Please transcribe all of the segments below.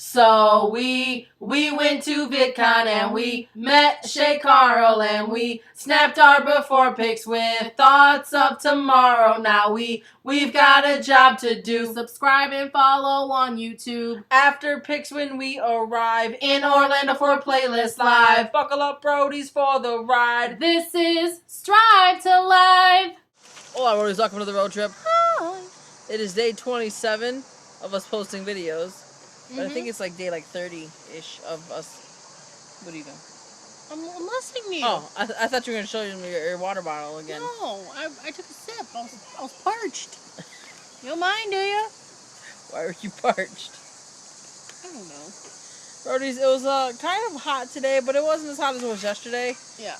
So we went to VidCon and we met Shay Carl and we snapped our before pics with thoughts of tomorrow. Now we've got a job to do. Subscribe and follow on YouTube. After pics when we arrive in Orlando for Playlist Live. Buckle up, Roadies, for the ride. This is Strive to Live. Hola, Roadies. Welcome to the road trip. Hi. It is day 27 of us posting videos. But I think it's like day 30-ish of us. What are you doing? I'm listening to you. Oh, I thought you were going to show me your water bottle again. No, I took a sip. I was parched. You don't mind, do you? Why were you parched? I don't know. Roadies, it was kind of hot today, but it wasn't as hot as it was yesterday. Yeah.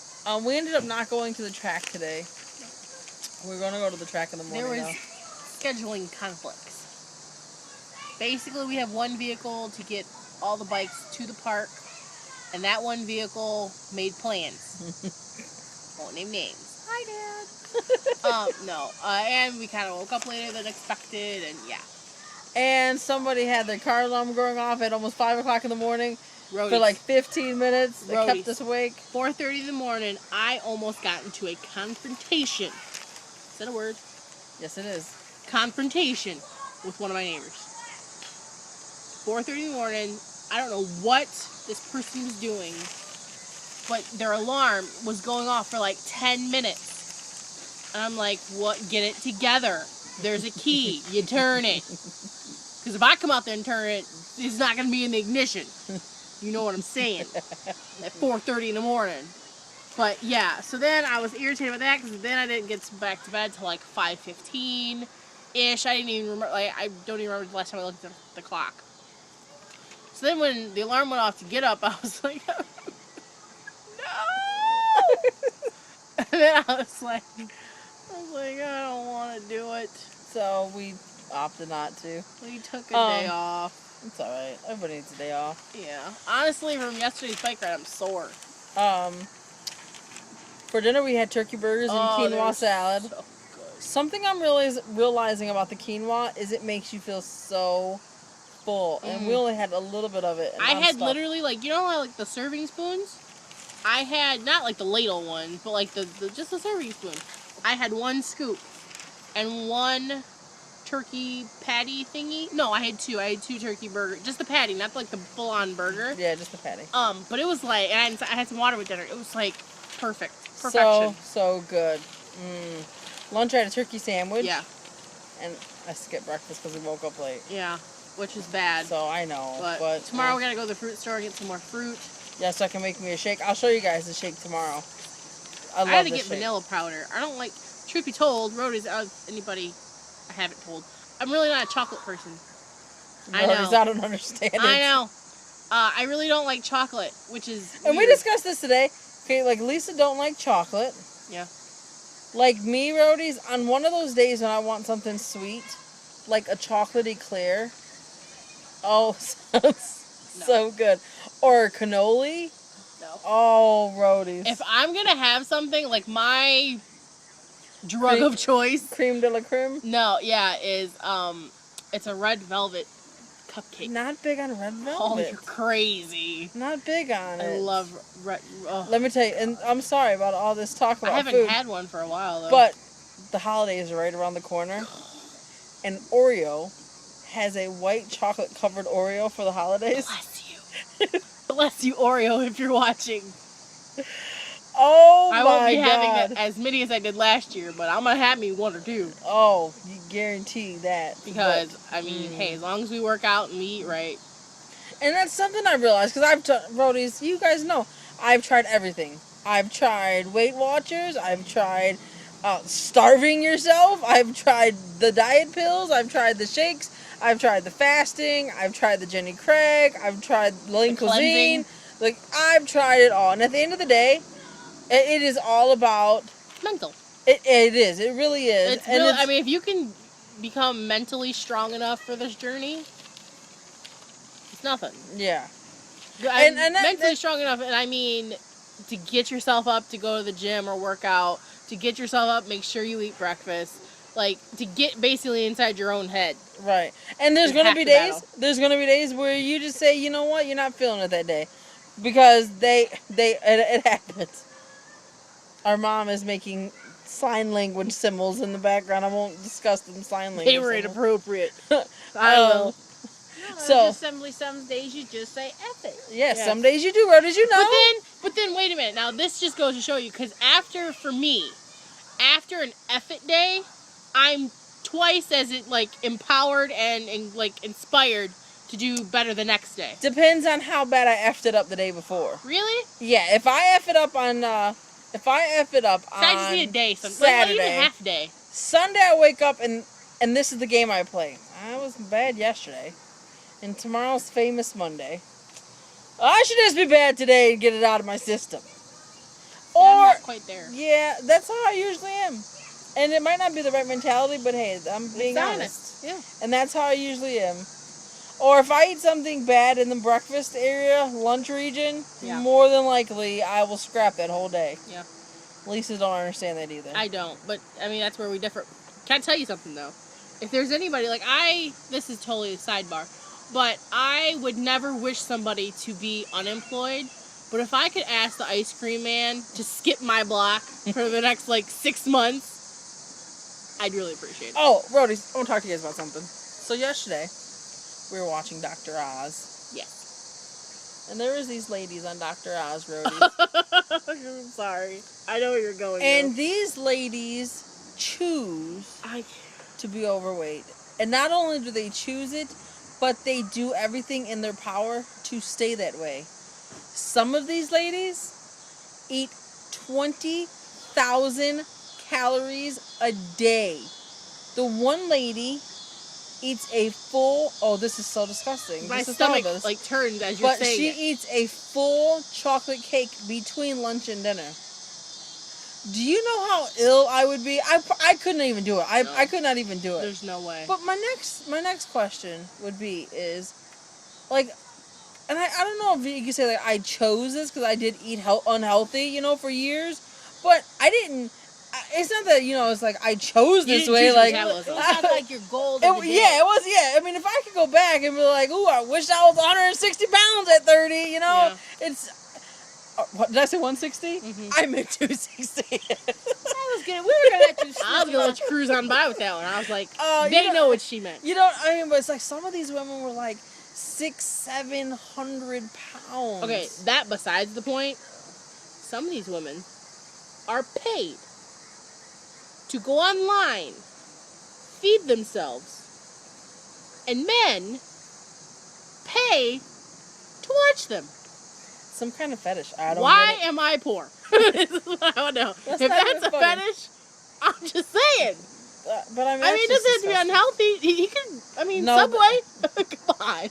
We ended up not going to the track today. We were going to go to the track in the morning. There was scheduling conflicts. Basically, we have one vehicle to get all the bikes to the park, and that one vehicle made plans. Won't name names. Hi, Dad. No. And we kind of woke up later than expected, and yeah. And somebody had their car alarm going off at almost 5 o'clock in the morning. Roadies. For like 15 minutes. It Roadies. kept us awake. 4:30 in the morning, I almost got into a confrontation. Is that a word? Yes, it is. Confrontation with one of my neighbors. 4:30 in the morning, I don't know what this person was doing, but their alarm was going off for like 10 minutes. And I'm like, what? Get it together. There's a key. You turn it. Because if I come out there and turn it, it's not going to be in the ignition. You know what I'm saying? At 4:30 in the morning. But yeah, so then I was irritated with that because then I didn't get back to bed till like 5:15-ish. I didn't even remember, I don't even remember the last time I looked at the clock. So then when the alarm went off to get up, I was like, no! And then I was like, I don't want to do it. So we opted not to. We took a day off. It's alright. Everybody needs a day off. Yeah. Honestly, from yesterday's bike ride, I'm sore. For dinner we had turkey burgers and quinoa salad. So good. Something I'm realizing about the quinoa is it makes you feel so full, and we only had a little bit of it. I had literally, like the serving spoons? I had, not like the ladle one, but like just the serving spoon. I had one scoop and one turkey patty thingy. No, I had two. I had two turkey burgers. Just the patty, not like the full-on burger. Yeah, just the patty. But it was like, and I had some water with dinner. It was like perfect. Perfection. So good. Lunch I had a turkey sandwich. Yeah. And I skipped breakfast because we woke up late. Yeah. Which is bad. So I know. But tomorrow we gotta go to the fruit store and get some more fruit. Yeah, so I can make me a shake. I'll show you guys the shake tomorrow. I had to get vanilla powder. I don't like, truth be told, Roadies, anybody I haven't told, I'm really not a chocolate person. I know. I don't understand it. I know. I really don't like chocolate, which is And weird. we discussed this today. Okay, like Lisa don't like chocolate. Yeah. Like me, Roadies, on one of those days when I want something sweet, like a chocolate eclair. Oh, so good. Or cannoli. No. Oh, Roadies. If I'm gonna have something, like my drug of choice. Creme de la creme? No, yeah, is, it's a red velvet cupcake. Not big on red velvet. Oh, you're crazy. Not big on it. I love red. Oh. Let me tell you, and I'm sorry about all this talk about food. I haven't had one for a while, though. But the holidays are right around the corner. And Oreo has a white chocolate covered Oreo for the holidays. Bless you. Bless you, Oreo, if you're watching. Oh, my God. I won't be having as many as I did last year, but I'm going to have me one or two. Oh, you guarantee that. Because, I mean, hey, as long as we work out and we eat right. And that's something I realized, because Roadies, you guys know, I've tried everything. I've tried Weight Watchers. I've tried starving yourself. I've tried the diet pills. I've tried the shakes. I've tried the fasting. I've tried the Jenny Craig. I've tried lean cuisine. Like, I've tried it all. And at the end of the day, it is all about mental. It is. It really is. It's really, I mean, if you can become mentally strong enough for this journey, it's nothing. Yeah. And mentally strong enough, and I mean, to get yourself up to go to the gym or work out, to get yourself up, make sure you eat breakfast. like to get basically inside your own head. Right. And there's Is gonna half be the days. battle. There's gonna be days where you just say, you know what, you're not feeling it that day, because it happens. Our mom is making sign language symbols in the background. I won't discuss them sign language. They were symbols. inappropriate. I will. No, So- just simply some days you just say F it. Yes, Yes. some days you do, Roadies, you know. But then, wait a minute. Now this just goes to show you, because for me, after an effort day, I'm twice as empowered and like inspired to do better the next day. Depends on how bad I effed it up the day before. Really? Yeah, if I F it up on So I just need a day, Saturday, even half day. Sunday I wake up and this is the game I play. I was bad yesterday, and tomorrow's famous Monday. I should just be bad today and get it out of my system. I'm Or not quite there. yeah, that's how I usually am. And it might not be the right mentality, but hey, I'm being honest. Yeah. And that's how I usually am. Or if I eat something bad in the breakfast area, lunch region, Yeah. more than likely I will scrap that whole day. Yeah. Lisa don't understand that either. I don't, but I mean that's where we differ. Can I tell you something though? If there's anybody this is totally a sidebar, but I would never wish somebody to be unemployed. But if I could ask the ice cream man to skip my block for the next 6 months, I'd really appreciate it. Oh, Roadies, I want to talk to you guys about something. So yesterday, we were watching Dr. Oz. Yes. And there was these ladies on Dr. Oz, Roadies. I'm sorry. I know where you're going. And these ladies choose to be overweight. And not only do they choose it, but they do everything in their power to stay that way. Some of these ladies eat 20,000 calories a day. The one lady eats a full, this is so disgusting. my This is stomach horrible. turned as you're But saying she it. eats a full chocolate cake between lunch and dinner. Do you know how ill I would be? I couldn't even do it. No. I could not even do it. There's no way. But my next question would be and I don't know if you could say I chose this because I did eat unhealthy, for years, but I didn't. It's not that it's I chose You this didn't way. choose Like metabolism. It's not like your goal. it was. Yeah, I mean, if I could go back and be like, "Ooh, I wish I was 160 pounds at 30," Yeah. it's. What did I say? 160? Mhm. I meant 260. I was gonna. We were gonna let you. I was gonna let you cruise on by with that one. I was like, You they know- know what she meant. But it's some of these women were 600-700 pounds. Okay, that besides the point, some of these women are paid to go online, feed themselves, and men pay to watch them. Some kind of fetish. I don't Why get it. am I poor? This is what I want to know. That's If not that's even a funny. fetish, I'm just saying. But I mean, I mean, it doesn't have to be unhealthy. He can, No, Subway. Come on.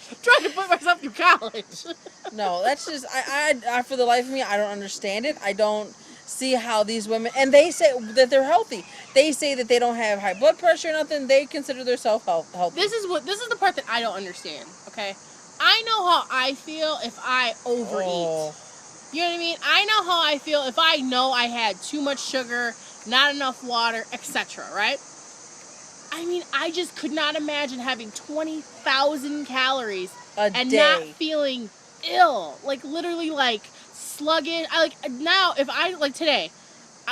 I'm trying to put myself through college. No, that's just I for the life of me, I don't understand it. I don't see how these women, and they say that they're healthy. They say that they don't have high blood pressure or nothing. They consider themselves healthy. This is the part that I don't understand. Okay, I know how I feel if I overeat. Oh. You know what I mean? I know how I feel if I know I had too much sugar, not enough water, etc. Right? I mean, I just could not imagine having 20,000 calories and day. not feeling ill. Literally, sluggish. Now, if I, today,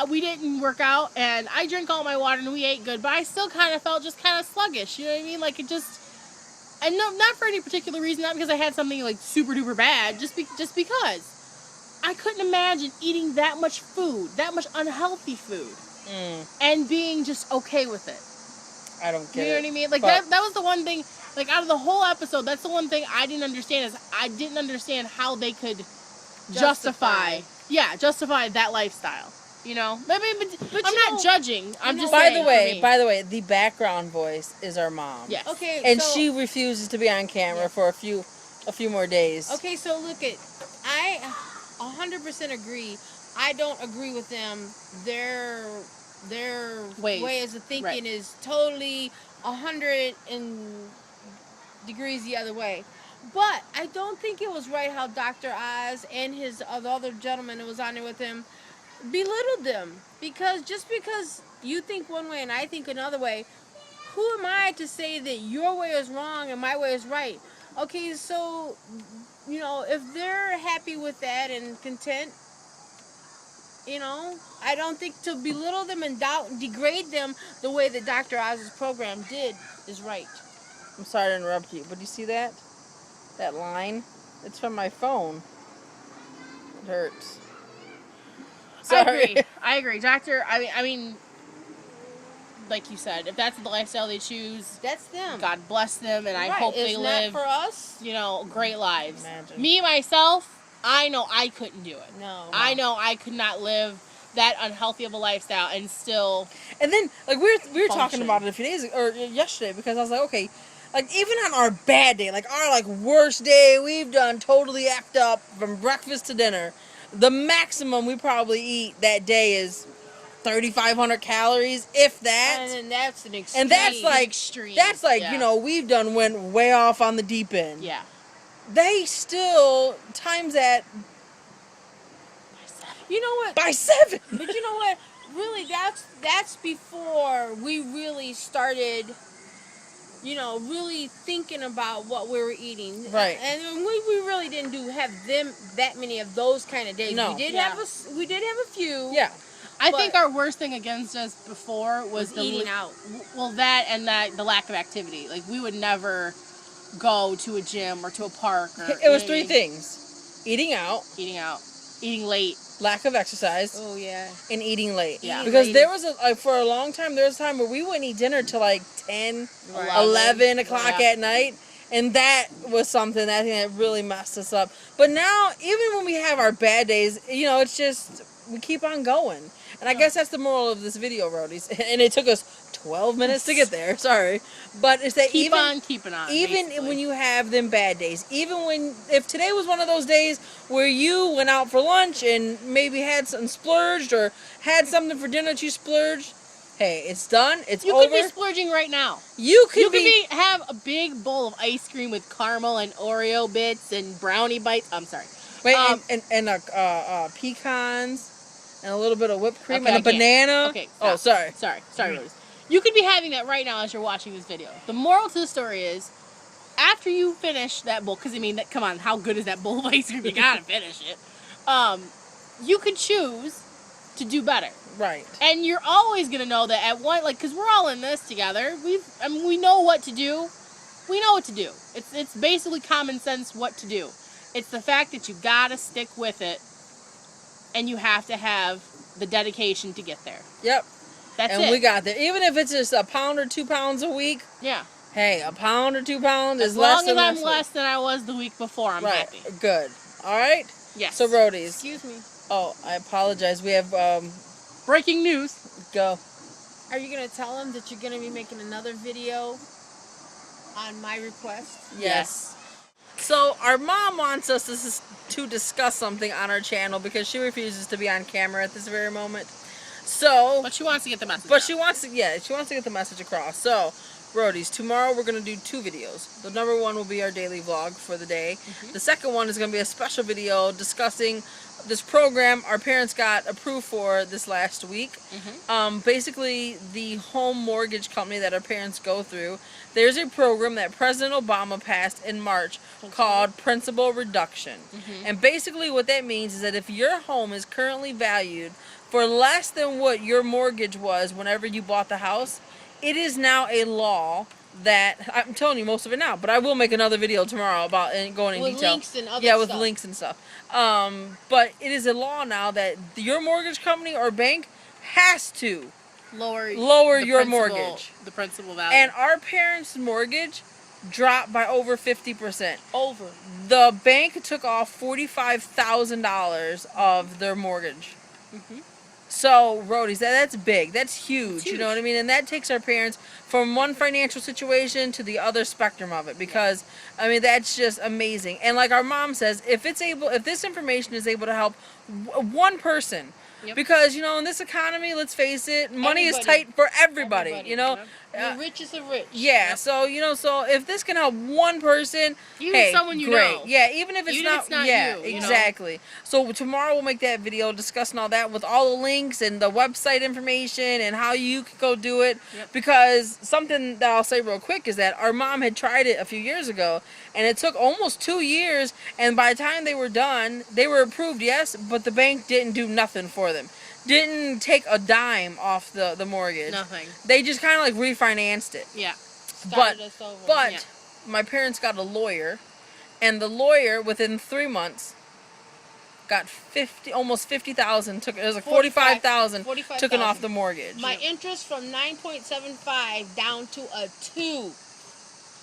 we didn't work out, and I drank all my water, and we ate good, but I still kind of felt just kind of sluggish. You know what I mean? It just, and no, not for any particular reason, not because I had something, super duper bad, just because. I couldn't imagine eating that much food, that much unhealthy food, and being just okay with it. I don't get it. You know what I mean? But- That was the one thing, out of the whole episode, that's the one thing I didn't understand is I didn't understand how they could justify that lifestyle. But I'm not judging. I'm just By saying. the way, the background voice is our mom. Yes. Okay. And so, she refuses to be on camera for a few more days. Okay, so look at. I 100% agree. I don't agree with them. Their ways of thinking is totally 100 degrees the other way. But I don't think it was right how Dr. Oz and the other gentleman that was on there with him belittled them. Because just because you think one way and I think another way. Who am I to say that your way is wrong and my way is right? Okay, so, you know, if they're happy with that and content, you know, I don't think to belittle them and degrade them the way that Dr. Oz's program did is right. I'm sorry to interrupt you, but you see that? That line? It's from my phone. It hurts. Sorry. I agree. Doctor, I mean, like you said, if that's the lifestyle they choose, that's them. God bless them, and I hope they live, for us, you know, great lives. Imagine. Me, myself, I know I couldn't do it. No. I know I could not live that unhealthy of a lifestyle and still. And then, like, we were talking about it a few days ago, or yesterday, because I was like, okay, like, even on our bad day, like, our, like, worst day, we've done totally effed up from breakfast to dinner. The maximum we probably eat that day is 3,500 calories, if that. And then that's an extreme. And that's like extreme. That's like, yeah. you know, went way off on the deep end. Yeah. They still times that. You know what? By 7. But you know what? Really, that's before we really started, you know, really thinking about what we were eating. Right. And we really didn't have that many of those kind of days. No. We did have a few. Yeah. I think our worst thing against us before was the eating out. Well, that and the lack of activity. Like, we would never go to a gym or to a park. Or, It was 3 things: eating out, eating late, lack of exercise. Oh yeah. And eating late. Yeah. Because there was for a long time, there was a time where we wouldn't eat dinner till like 10, 11 o'clock at night. And that was something that I think that really messed us up. But now, even when we have our bad days, you know, it's just, we keep on going. And I guess that's the moral of this video, Roadies. And it took us 12 minutes to get there. Sorry. But it's that keep on keeping on. Even basically. when you have them bad days, if today was one of those days where you went out for lunch and maybe had something splurged or had something for dinner that you splurged, hey, it's done. It's over. You could be splurging right now. You could have a big bowl of ice cream with caramel and Oreo bits and brownie bites. I'm sorry. Wait, and pecans and a little bit of whipped cream and a banana. Okay. Oh, sorry. Sorry, Rose. You could be having that right now as you're watching this video. The moral to the story is, after you finish that bowl, because I mean, come on, how good is that bowl of ice cream? You gotta finish it. You could choose to do better. Right. And you're always gonna know that at one, like, because we're all in this together. We know what to do. We know what to do. It's basically common sense what to do. It's the fact that you gotta stick with it, and you have to have the dedication to get there. Yep. That's it. And we got there. Even if it's just a pound or 2 pounds a week. Yeah. Hey, a pound or 2 pounds is less than As long as I'm less than I was the week before, I'm happy. Good. All right? Yes. So, Roadies. Excuse me. Oh, I apologize. We have, breaking news. Go. Are you going to tell them that you're going to be making another video on my request? Yes. So, our mom wants us to discuss something on our channel because she refuses to be on camera at this very moment. So, but she wants to get the message. She wants to get the message across. So, Roadies, tomorrow we're going to do 2 videos. The number 1 will be our daily vlog for the day. Mm-hmm. The second one is going to be a special video discussing this program our parents got approved for this last week. Mm-hmm. Basically, the home mortgage company that our parents go through, there's a program that President Obama passed in March called Principal Reduction. Mm-hmm. And basically what that means is that if your home is currently valued for less than what your mortgage was whenever you bought the house, it is now a law that, I'm telling you most of it now, but I will make another video tomorrow about going in detail. Links and other stuff. With links and stuff. But it is a law now that your mortgage company or bank has to lower your mortgage. The principal value. And our parents' mortgage dropped by over 50%. Over. The bank took off $45,000 of their mortgage. Mm-hmm. So, Roadies, that's big. That's huge. You know what I mean? And that takes our parents from one financial situation to the other spectrum of it. Because, I mean, that's just amazing. And like our mom says, if this information is able to help one person, Yep. Because, you know, in this economy, let's face it, money is tight for everybody. You know? The richest of rich. Yeah, Yep. so, you know, so if this can help one person, Even hey, someone you great. know. Yeah, even if it's not you, exactly. You know? So tomorrow we'll make that video discussing all that with all the links and the website information and how you can go do it. Yep. Because something that I'll say real quick is that our mom had tried it a few years ago, and it took almost 2 years, and by the time they were done, they were approved, yes, but the bank didn't do nothing for them. Didn't take a dime off the mortgage. Nothing. They just kind of like refinanced it. Yeah. But Yeah. my parents got a lawyer, and the lawyer within 3 months got almost 50,000. Took it was like 45,000 taken off the mortgage. My interest from 9.75 down to a 2.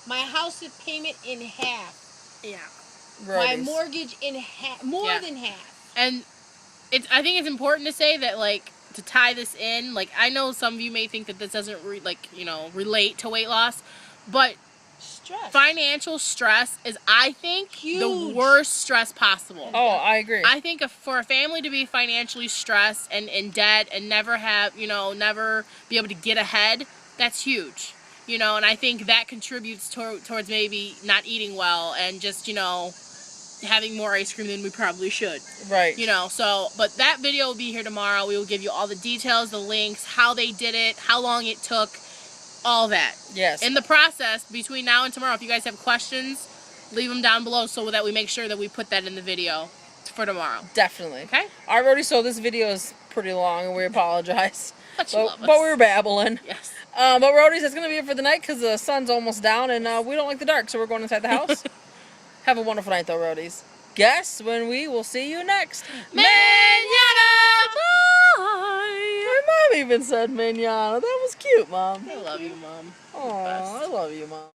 My house payment in half. Yeah. Roadies. My mortgage in half, more than half. And I think it's important to say that, like, to tie this in, like, I know some of you may think that this doesn't relate to weight loss, but financial stress is, I think, huge. The worst stress possible. Oh, I agree. I think for a family to be financially stressed and in debt and never be able to get ahead, that's huge. You know, and I think that contributes towards maybe not eating well and just, you know, having more ice cream than we probably should. Right. You know, so, but that video will be here tomorrow. We will give you all the details, the links, how they did it, how long it took, all that. Yes. In the process, between now and tomorrow, if you guys have questions, leave them down below so that we make sure that we put that in the video for tomorrow. Definitely. Okay? Already, so this video is pretty long, and we apologize. But we were babbling. Yes. But Roadies, that's going to be it for the night because the sun's almost down, and we don't like the dark, so we're going inside the house. Have a wonderful night, though, Roadies. Guess when we will see you next. Manana! My mom even said manana. That was cute, Mom. I love you, Mom. Aw, I love you, Mom.